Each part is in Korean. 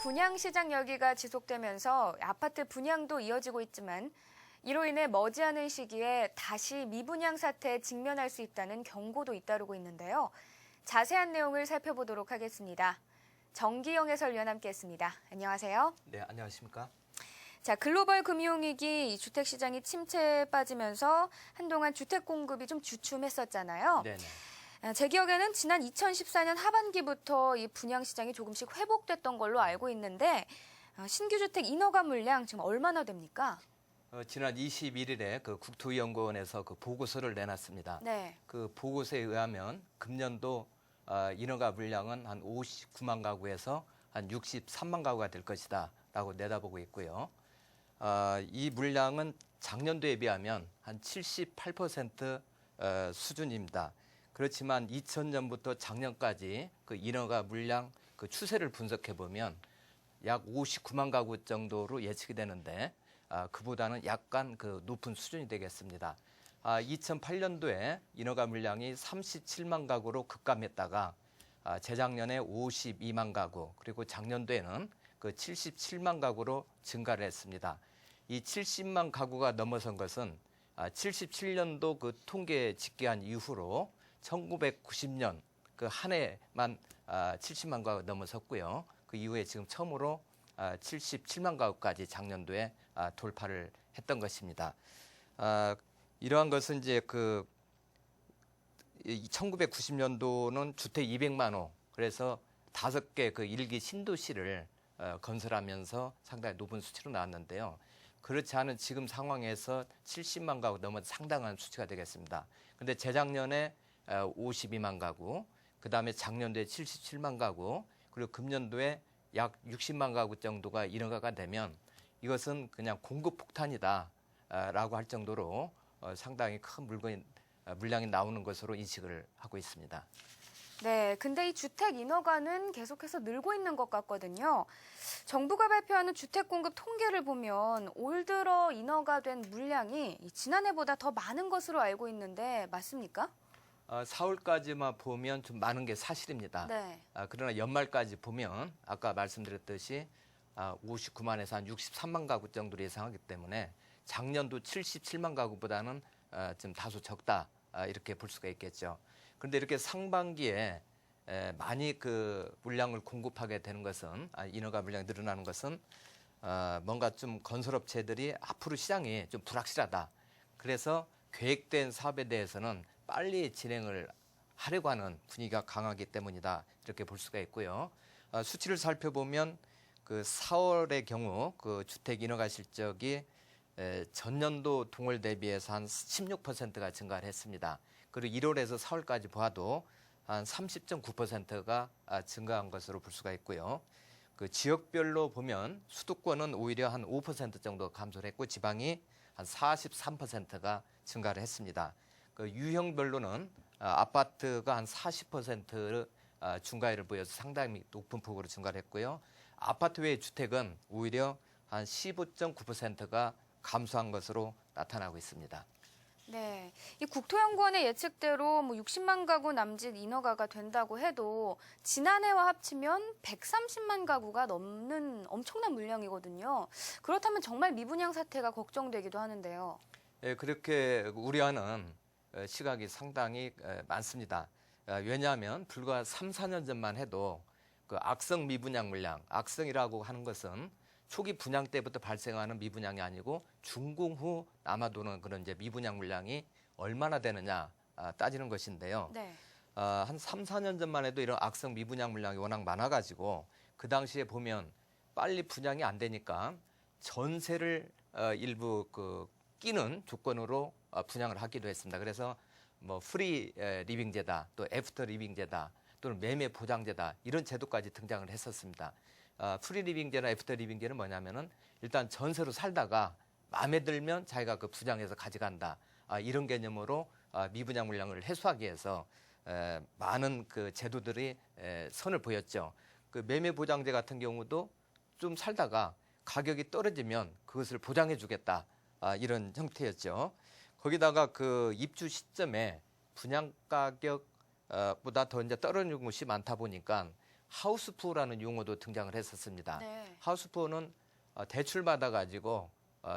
분양시장 열기가 지속되면서 아파트 분양도 이어지고 있지만 이로 인해 머지않은 시기에 다시 미분양 사태에 직면할 수 있다는 경고도 잇따르고 있는데요. 자세한 내용을 살펴보도록 하겠습니다. 정기영 해설위원 함께했습니다. 안녕하세요. 네, 안녕하십니까? 자, 글로벌 금융위기 주택시장이 침체에 빠지면서 한동안 주택 공급이 좀 주춤했었잖아요. 네네. 제 기억에는 지난 2014년 하반기부터 이 분양시장이 조금씩 회복됐던 걸로 알고 있는데 신규 주택 인허가 물량 지금 얼마나 됩니까? 지난 21일에 그 국토연구원에서 그 보고서를 내놨습니다. 네. 그 보고서에 의하면 금년도 인허가 물량은 한 59만 가구에서 한 63만 가구가 될 것이다라고 내다보고 있고요. 이 물량은 작년도에 비하면 한 78% 수준입니다. 그렇지만 2000년부터 작년까지 그 인허가 물량 그 추세를 분석해 보면 약 59만 가구 정도로 예측이 되는데 그보다는 약간 그 높은 수준이 되겠습니다. 2008년도에 인허가 물량이 37만 가구로 급감했다가 재작년에 52만 가구 그리고 작년도에는 그 77만 가구로 증가를 했습니다. 이 70만 가구가 넘어선 것은 77년도 그 통계 집계한 이후로 1990년 그 한 해만 70만 가구가 넘어섰고요. 그 이후에 지금 처음으로 77만 가구까지 작년도에 돌파를 했던 것입니다. 이러한 것은 이제 그 1990년도는 주택 200만 호, 그래서 5개 그 일기 신도시를 건설하면서 상당히 높은 수치로 나왔는데요. 그렇지 않은 지금 상황에서 70만 가구 넘어 상당한 수치가 되겠습니다. 그런데 재작년에 52만 가구, 그 다음에 작년도에 77만 가구, 그리고 금년도에 약 60만 가구 정도가 인허가가 되면 이것은 그냥 공급 폭탄이다라고 할 정도로 상당히 큰 물량이 나오는 것으로 인식을 하고 있습니다. 네, 근데 이 주택 인허가는 계속해서 늘고 있는 것 같거든요. 정부가 발표하는 주택 공급 통계를 보면 올 들어 인허가된 물량이 지난해보다 더 많은 것으로 알고 있는데 맞습니까? 4월까지만 보면 좀 많은 게 사실입니다. 네. 그러나 연말까지 보면 아까 말씀드렸듯이 59만에서 한 63만 가구 정도로 예상하기 때문에 작년도 77만 가구보다는 좀 다소 적다 이렇게 볼 수가 있겠죠. 그런데 이렇게 상반기에 많이 그 물량을 공급하게 되는 것은 인허가 물량이 늘어나는 것은 뭔가 좀 건설업체들이 앞으로 시장이 좀 불확실하다. 그래서 계획된 사업에 대해서는 빨리 진행을 하려고 하는 분위기가 강하기 때문이다 이렇게 볼 수가 있고요. 수치를 살펴보면 그 4월의 경우 그 주택 인허가 실적이 전년도 동월 대비해서 한 16%가 증가를 했습니다. 그리고 1월에서 4월까지 봐도 한 30.9%가 증가한 것으로 볼 수가 있고요. 그 지역별로 보면 수도권은 오히려 한 5% 정도 감소를 했고 지방이 한 43%가 증가를 했습니다. 그 유형별로는 아파트가 한 40% 증가율을 보여서 상당히 높은 폭으로 증가를 했고요. 아파트 외의 주택은 오히려 한 15.9%가 감소한 것으로 나타나고 있습니다. 네, 이 국토연구원의 예측대로 60만 가구 남짓 인허가가 된다고 해도 지난해와 합치면 130만 가구가 넘는 엄청난 물량이거든요. 그렇다면 정말 미분양 사태가 걱정되기도 하는데요. 예, 그렇게 우려하는 시각이 상당히 많습니다. 왜냐하면 불과 3, 4년 전만 해도 그 악성 미분양 물량, 악성이라고 하는 것은 초기 분양 때부터 발생하는 미분양이 아니고 준공 후 남아도는 그런 이제 미분양 물량이 얼마나 되느냐 따지는 것인데요. 네. 한 3, 4년 전만 해도 이런 악성 미분양 물량이 워낙 많아가지고 그 당시에 보면 빨리 분양이 안 되니까 전세를 일부 그 끼는 조건으로 분양을 하기도 했습니다. 그래서 뭐 프리 리빙제다, 또 애프터 리빙제다, 또는 매매 보장제다 이런 제도까지 등장을 했었습니다. 프리 리빙제나 애프터 리빙제는 뭐냐면은 일단 전세로 살다가 마음에 들면 자기가 그 분양해서 가져간다 이런 개념으로 미분양 물량을 해소하기 위해서 많은 그 제도들이 선을 보였죠. 그 매매 보장제 같은 경우도 좀 살다가 가격이 떨어지면 그것을 보장해 주겠다 이런 형태였죠. 거기다가 그 입주 시점에 분양 가격보다 더 이제 떨어지는 곳이 많다 보니까 하우스푸어라는 용어도 등장을 했었습니다. 네. 하우스푸어는 대출 받아가지고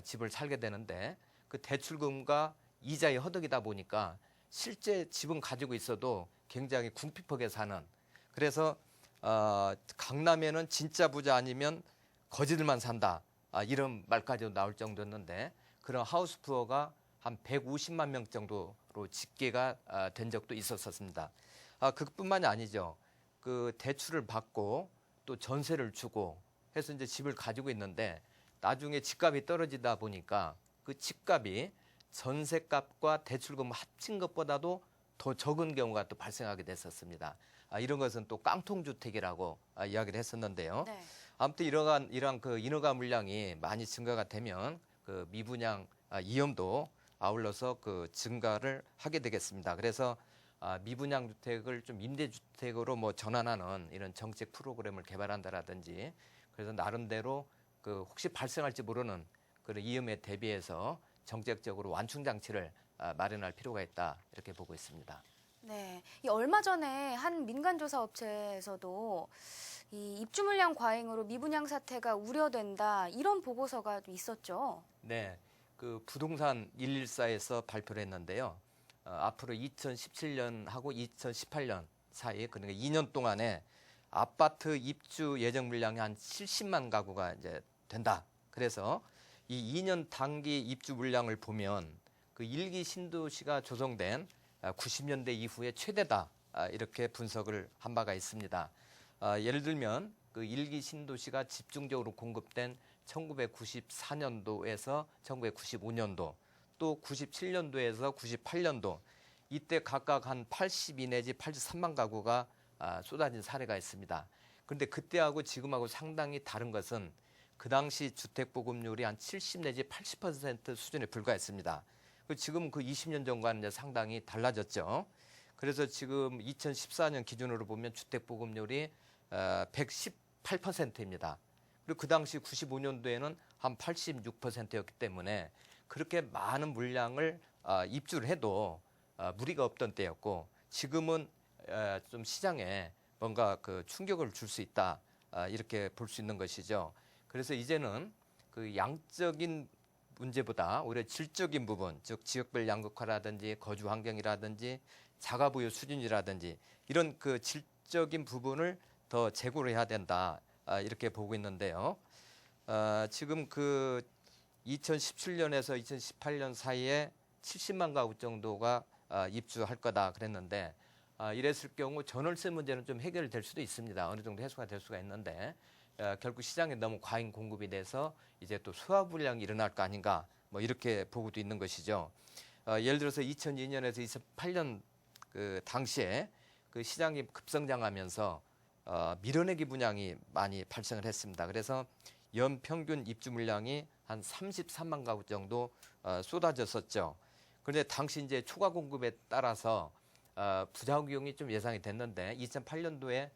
집을 살게 되는데 그 대출금과 이자의 허덕이다 보니까 실제 집은 가지고 있어도 굉장히 궁핍하게 사는, 그래서 강남에는 진짜 부자 아니면 거지들만 산다, 이런 말까지도 나올 정도였는데 그런 하우스푸어가 한 150만 명 정도로 집계가 된 적도 있었습니다. 그뿐만이 아니죠. 그 대출을 받고 또 전세를 주고 해서 이제 집을 가지고 있는데 나중에 집값이 떨어지다 보니까 그 집값이 전세값과 대출금 합친 것보다도 더 적은 경우가 또 발생하게 됐었습니다. 이런 것은 또 깡통주택이라고 이야기를 했었는데요. 네. 아무튼 이러한 그 인허가 물량이 많이 증가가 되면 그 미분양 위험도 아울러서 그 증가를 하게 되겠습니다. 그래서 미분양 주택을 좀 임대주택으로 뭐 전환하는 이런 정책 프로그램을 개발한다라든지, 그래서 나름대로 그 혹시 발생할지 모르는 그런 위험에 대비해서 정책적으로 완충 장치를 마련할 필요가 있다, 이렇게 보고 있습니다. 네. 이 얼마 전에 한 민간조사 업체에서도 이 입주 물량 과잉으로 미분양 사태가 우려된다, 이런 보고서가 좀 있었죠. 네, 그 부동산 114에서 발표를 했는데요. 앞으로 2017년하고 2018년 사이, 그러니까 2년 동안에 아파트 입주 예정 물량이 한 70만 가구가 이제 된다. 그래서 이 2년 단기 입주 물량을 보면 그 1기 신도시가 조성된 90년대 이후에 최대다, 이렇게 분석을 한 바가 있습니다. 예를 들면 그 1기 신도시가 집중적으로 공급된 1994년도에서 1995년도, 또 97년도에서 98년도, 이때 각각 한 82 내지 83만 가구가 쏟아진 사례가 있습니다. 그런데 그때하고 지금하고 상당히 다른 것은 그 당시 주택 보급률이 한 70 내지 80% 수준에 불과했습니다. 지금 그 20년 전과는 이제 상당히 달라졌죠. 그래서 지금 2014년 기준으로 보면 주택 보급률이 118%입니다. 그리고 그 당시 95년도에는 한 86%였기 때문에 그렇게 많은 물량을 입주를 해도 무리가 없던 때였고, 지금은 좀 시장에 뭔가 그 충격을 줄 수 있다, 이렇게 볼 수 있는 것이죠. 그래서 이제는 그 양적인 문제보다 오히려 질적인 부분, 즉 지역별 양극화라든지 거주 환경이라든지 자가 부여 수준이라든지 이런 그 질적인 부분을 더 제고를 해야 된다, 이렇게 보고 있는데요. 지금 그 2017년에서 2018년 사이에 70만 가구 정도가 입주할 거다 그랬는데, 이랬을 경우 전월세 문제는 좀 해결될 수도 있습니다. 어느 정도 해소가 될 수가 있는데 결국 시장에 너무 과잉 공급이 돼서 이제 또 소화 불량이 일어날 거 아닌가, 뭐 이렇게 보고도 있는 것이죠. 예를 들어서 2002년에서 2008년 그 당시에 그 시장이 급성장하면서 밀어내기 분양이 많이 발생을 했습니다. 그래서 연 평균 입주 물량이 한 33만 가구 정도 쏟아졌었죠. 그런데 당시 이제 초과 공급에 따라서 부작용이 좀 예상이 됐는데 2008년도에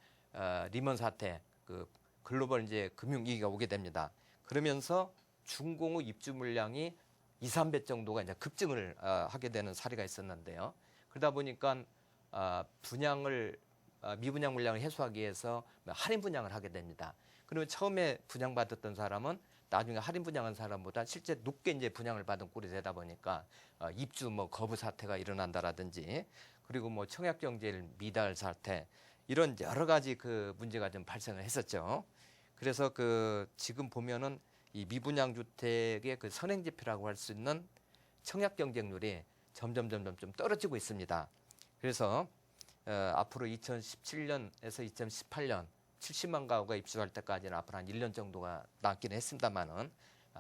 리먼 사태, 그 글로벌 이제 금융 위기가 오게 됩니다. 그러면서 준공후 입주 물량이 2, 3배 정도가 이제 급증을 하게 되는 사례가 있었는데요. 그러다 보니까 분양을 미분양 물량을 해소하기 위해서 할인 분양을 하게 됩니다. 그러면 처음에 분양받았던 사람은 나중에 할인 분양한 사람보다 실제 높게 이제 분양을 받은 꼴이 되다 보니까 입주 뭐 거부 사태가 일어난다라든지, 그리고 뭐 청약 경제일 미달 사태, 이런 여러 가지 그 문제가 좀 발생을 했었죠. 그래서 그 지금 보면은 이 미분양 주택의 그 선행 지표라고 할 수 있는 청약 경쟁률이 점점 좀 떨어지고 있습니다. 그래서 앞으로 2017년에서 2018년 70만 가구가 입주할 때까지는 앞으로 한 1년 정도가 남기는 했습니다만은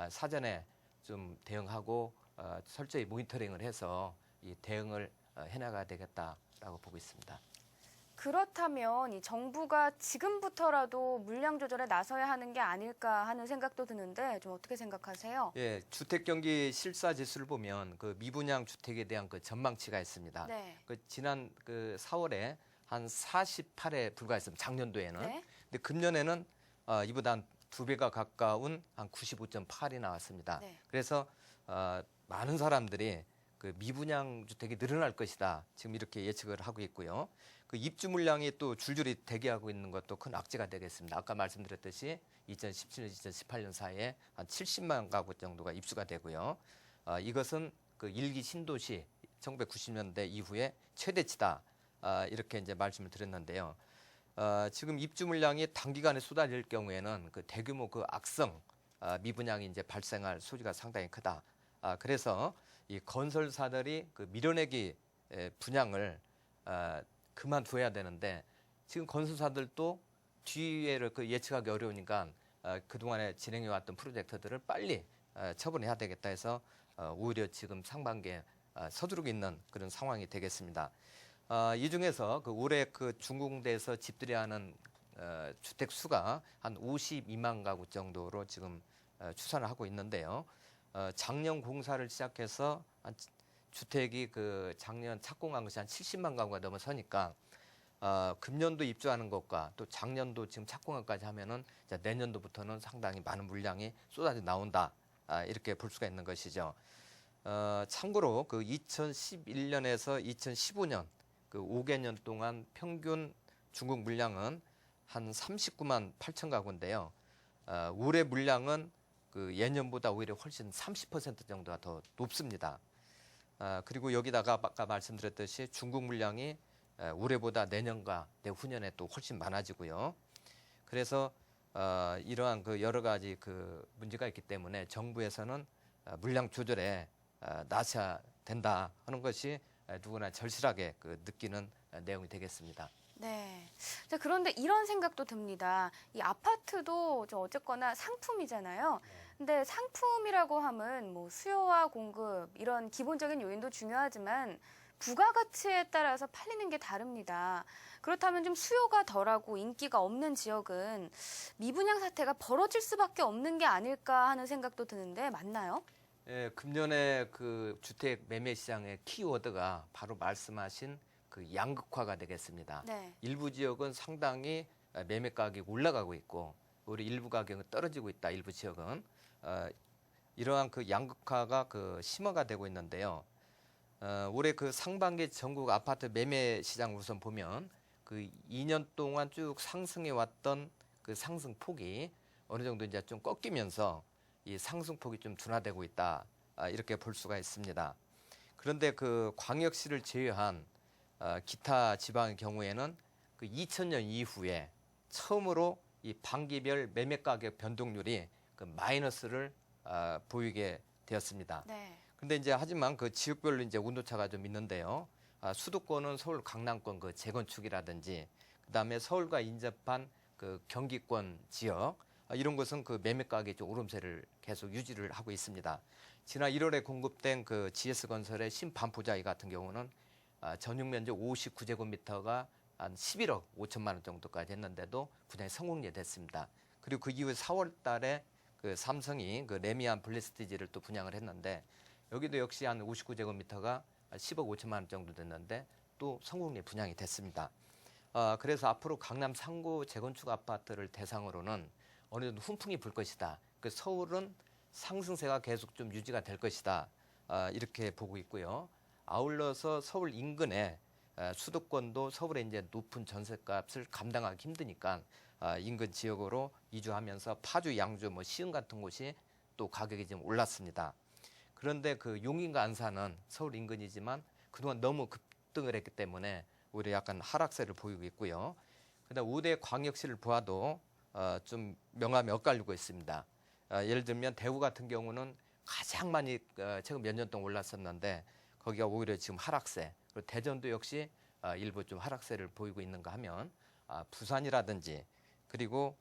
사전에 좀 대응하고 철저히 모니터링을 해서 이 대응을 해나가야 되겠다라고 보고 있습니다. 그렇다면 이 정부가 지금부터라도 물량 조절에 나서야 하는 게 아닐까 하는 생각도 드는데 좀 어떻게 생각하세요? 예, 주택 경기 실사 지수를 보면 그 미분양 주택에 대한 그 전망치가 있습니다. 네. 그 지난 그 4월에 한 48에 불과했습니다. 작년도에는. 네. 근데 금년에는 이보다 한 2배가 가까운 한 95.8이 나왔습니다. 네. 그래서 많은 사람들이 그 미분양 주택이 늘어날 것이다. 지금 이렇게 예측을 하고 있고요. 그 입주 물량이 또 줄줄이 대기하고 있는 것도 큰 악재가 되겠습니다. 아까 말씀드렸듯이 2017년, 2018년 사이에 한 70만 가구 정도가 입주가 되고요. 이것은 그 일기 신도시 1990년대 이후에 최대치다. 이렇게 이제 말씀을 드렸는데요. 지금 입주 물량이 단기간에 쏟아질 경우에는 그 대규모 그 악성 미분양이 이제 발생할 소지가 상당히 크다. 그래서 이 건설사들이 그 밀어내기 분양을 그만둬야 되는데 지금 건설사들도 뒤에를 그 예측하기 어려우니까 그동안에 진행해왔던 프로젝트들을 빨리 처분해야 되겠다 해서 오히려 지금 상반기에 서두르고 있는 그런 상황이 되겠습니다. 이 중에서 그 올해 그 준공돼서 집들이 하는 주택 수가 한 52만 가구 정도로 지금 추산을 하고 있는데요. 작년 공사를 시작해서 주택이 그 작년 착공한 것이 한 70만 가구가 넘어서니까 금년도 입주하는 것과 또 작년도 지금 착공한 것까지 하면은 내년도부터는 상당히 많은 물량이 쏟아져 나온다. 이렇게 볼 수가 있는 것이죠. 참고로 그 2011년에서 2015년 그 5개년 동안 평균 중국 물량은 한 39만 8천 가구인데요. 올해 물량은 그 예년보다 오히려 훨씬 30% 정도가 더 높습니다. 그리고 여기다가 아까 말씀드렸듯이 중국 물량이 올해보다 내년과 내후년에 또 훨씬 많아지고요. 그래서 이러한 그 여러 가지 그 문제가 있기 때문에 정부에서는 물량 조절에 나서야 된다 하는 것이 누구나 절실하게 그 느끼는 내용이 되겠습니다. 네. 자, 그런데 이런 생각도 듭니다. 이 아파트도 어쨌거나 상품이잖아요. 근데 상품이라고 하면 뭐 수요와 공급 이런 기본적인 요인도 중요하지만 부가가치에 따라서 팔리는 게 다릅니다. 그렇다면 좀 수요가 덜하고 인기가 없는 지역은 미분양 사태가 벌어질 수밖에 없는 게 아닐까 하는 생각도 드는데 맞나요? 예, 금년에 그 주택 매매 시장의 키워드가 바로 말씀하신 그 양극화가 되겠습니다. 네. 일부 지역은 상당히 매매 가격이 올라가고 있고 우리 일부 가격은 떨어지고 있다. 일부 지역은 이러한 그 양극화가 그 심화가 되고 있는데요. 올해 그 상반기 전국 아파트 매매 시장 우선 보면 그 2년 동안 쭉 상승해 왔던 그 상승 폭이 어느 정도 이제 좀 꺾이면서 이 상승폭이 좀 둔화되고 있다. 이렇게 볼 수가 있습니다. 그런데 그 광역시를 제외한 기타 지방의 경우에는 그 2000년 이후에 처음으로 이 반기별 매매 가격 변동률이 그 마이너스를 보이게 되었습니다. 네. 근데 이제 하지만 그 지역별로 이제 온도차가 좀 있는데요. 수도권은 서울 강남권 그 재건축이라든지 그다음에 서울과 인접한 그 경기권 지역 이런 것은 그 매매 가격이 좀 오름세를 계속 유지를 하고 있습니다. 지난 1월에 공급된 그 GS건설의 신반포자이 같은 경우는 전용 면적 59제곱미터가 한 11억 5천만 원 정도까지 했는데도 분양이 성공이 됐습니다. 그리고 그 이후 4월 달에 그 삼성이 그 레미안 블레스티지를 또 분양을 했는데 여기도 역시 한 59제곱미터가 10억 5천만 원 정도 됐는데 또 성공리 분양이 됐습니다. 그래서 앞으로 강남 상구 재건축 아파트를 대상으로는 어느 정도 훈풍이 불 것이다. 그 서울은 상승세가 계속 좀 유지가 될 것이다. 이렇게 보고 있고요. 아울러서 서울 인근에 수도권도 서울의 이제 높은 전세값을 감당하기 힘드니까 인근 지역으로 이주하면서 파주, 양주, 뭐 시흥 같은 곳이 또 가격이 좀 올랐습니다. 그런데 그 용인과 안산은 서울 인근이지만 그동안 너무 급등을 했기 때문에 오히려 약간 하락세를 보이고 있고요. 그다음 5대 광역시를 보아도 좀 명암이 엇갈리고 있습니다. 예를 들면 대구 같은 경우는 가장 많이 최근 몇 년 동안 올랐었는데 거기가 오히려 지금 하락세. 그리고 대전도 역시 일부 좀 하락세를 보이고 있는가 하면 부산이라든지 그리고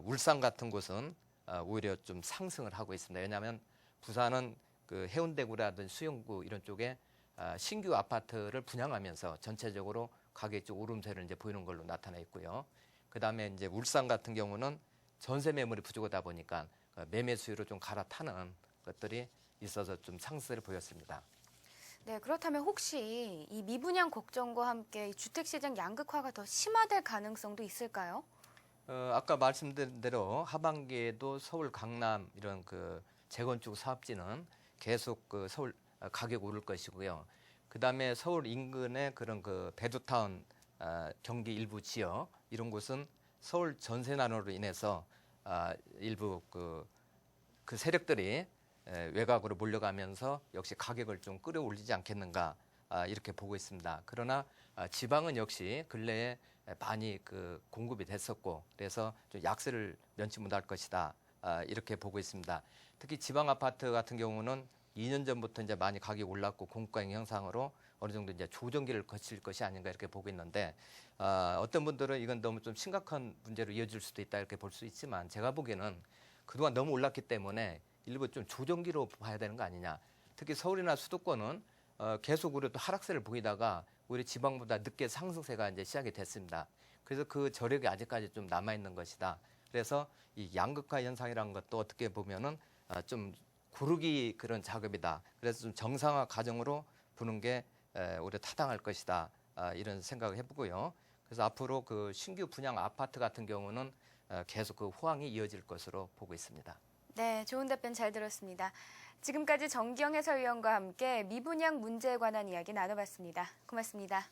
울산 같은 곳은 오히려 좀 상승을 하고 있습니다. 왜냐하면 부산은 그 해운대구라든지 수영구 이런 쪽에 신규 아파트를 분양하면서 전체적으로 가격이 좀 오름세를 이제 보이는 걸로 나타나 있고요. 그 다음에 이제 울산 같은 경우는 전세 매물이 부족하다 보니까 매매 수요로 좀 갈아타는 것들이 있어서 좀 상승을 보였습니다. 네, 그렇다면 혹시 이 미분양 걱정과 함께 이 주택시장 양극화가 더 심화될 가능성도 있을까요? 아까 말씀드린 대로 하반기에도 서울, 강남 이런 그 재건축 사업지는 계속 그 서울 가격 오를 것이고요. 그다음에 서울 인근의 그런 그 베드타운, 경기 일부 지역 이런 곳은 서울 전세 난으로 인해서 일부 그 세력들이 외곽으로 몰려가면서 역시 가격을 좀 끌어올리지 않겠는가 이렇게 보고 있습니다. 그러나 지방은 역시 근래에 많이 그 공급이 됐었고 그래서 좀 약세를 면치 못할 것이다 이렇게 보고 있습니다. 특히 지방 아파트 같은 경우는 2년 전부터 이제 많이 가격이 올랐고 공급가격 형상으로 어느 정도 이제 조정기를 거칠 것이 아닌가 이렇게 보고 있는데 어떤 분들은 이건 너무 좀 심각한 문제로 이어질 수도 있다 이렇게 볼 수 있지만 제가 보기에는 그동안 너무 올랐기 때문에 일부 좀 조정기로 봐야 되는 거 아니냐. 특히 서울이나 수도권은 계속 우리 또 하락세를 보이다가 우리 지방보다 늦게 상승세가 이제 시작이 됐습니다. 그래서 그 저력이 아직까지 좀 남아 있는 것이다. 그래서 이 양극화 현상이라는 것도 어떻게 보면은 좀 고르기 그런 작업이다. 그래서 좀 정상화 과정으로 보는 게 오히려 타당할 것이다. 이런 생각을 해보고요. 그래서 앞으로 그 신규 분양 아파트 같은 경우는 계속 그 호황이 이어질 것으로 보고 있습니다. 네, 좋은 답변 잘 들었습니다. 지금까지 정기영 해설위원과 함께 미분양 문제에 관한 이야기 나눠봤습니다. 고맙습니다.